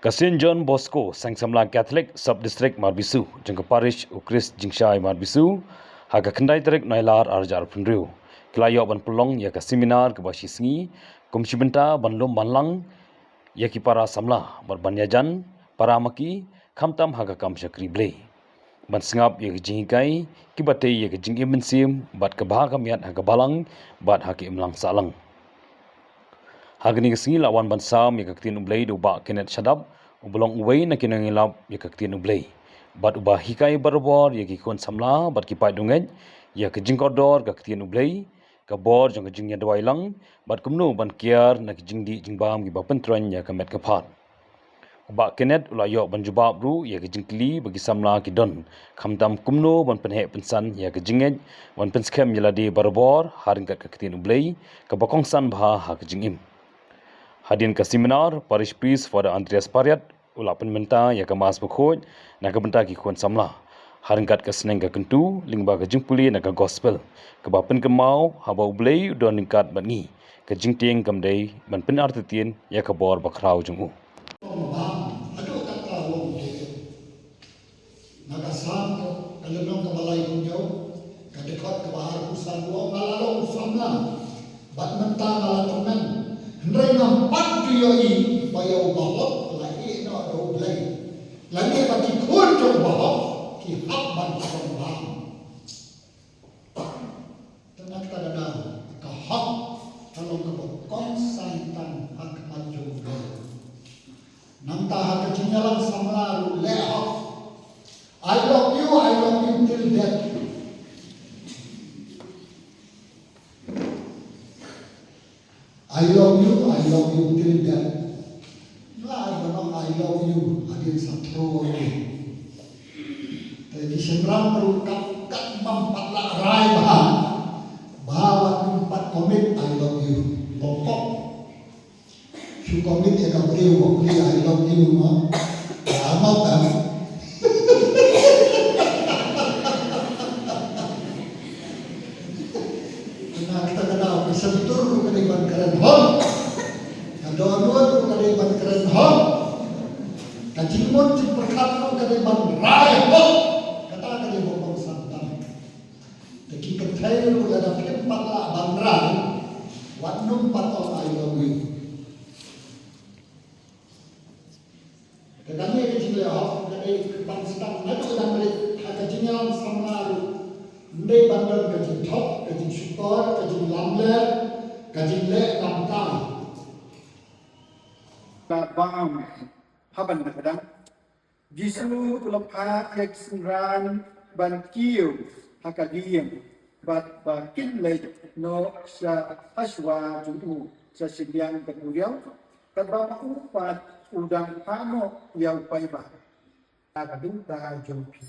Kasin John Bosco, Sang Samlang Catholic Sub-District Marbisu, jangka parish Ukris Jingshai Marbisu, haga kendai terik nailar arjar pendriu. Kelayo ban pelong ya ka seminar ke basi sengi, komisi benta ban lom banlang ya ki para samla berbanyajan para maki kamtam haga kam syakri ble. Ban sengap ya ke jingkai ki bate ya ke jing imensim bat ke bahaga miat haga balang bat haki imlang salang. Hagni kesengi lawan bansam ya kaktin ublay do ba kenet shadap ubelong uway na kinangilap ya kaktin ublay. Bat ubah hikai barabor ya kikon samla bat kipai dunget ya kejing kodor kaktin ublay kabor jang kejing ya dawai lang bat kumnu ban kiar na kejing di jingbam gi bapentran ya kamet kapat. Ubah kenet ulayok ban jubab ru ya kejing kli bagi samla kidon kamtam kumnu ban penhek pensan ya kejinget ban penskem yaladi barabor haringkat kaktin ublay kabakongsan bah ha kejing im. Hadirin ke seminar Parish Priest Father Andreas Pariat ulap penmenta ya ke mas berkhoj nak benta ki kuan samla haringkat ke seneng ke kentu lingba ke jingpuli nak ke gospel ke bapen ke mau haba ublei don lingkat bangi ke jingting kamdei ban pen artitien ya ke bor bakrau jungu Nagasam ko kalunong kabalay kunyo kadekot kabahar kusan buong malalong samla bat menta malatunan Hendrai nampak dia ini bayau bahok lagi nak do blai. Lagi bagi kun jong bahok ki hak ban jong bang. Tenang kadana ka hak kalau ka kong saitan hak ban jong bang. Nang ta hak jinyalang samla le hak. I love you till death. I love you till death. Lah, I love you, adin satro ni. Jadi semram perukap kat mampat lah rai bah. Bawa tempat komit I love you. Pokok. Su komit ya kabriu bokli I love you mah. Lama kan. Kita kenal kesentur keniban keren hom. Kadon-don keniban keren hom. Kajimon ciperkat keniban rai hom. Kata keniban bang santan. Teki ketai lu ada keempat lah bandrai. Wadnum patol I love you. Kadangnya kecil hom dari bang sedang nado dan beri kajian sama lu. Ndai bandar kajing top, kajing syukur, kajing lamler, kajing lek kamkai. Bang, haban kadang. Jisu lepas ekstran ban kiu hakadiem, bat bakin lek no sa aswa judu sa simbiang keduriau, kadang upat udang pano yang paiba. Kadang tak jumpi.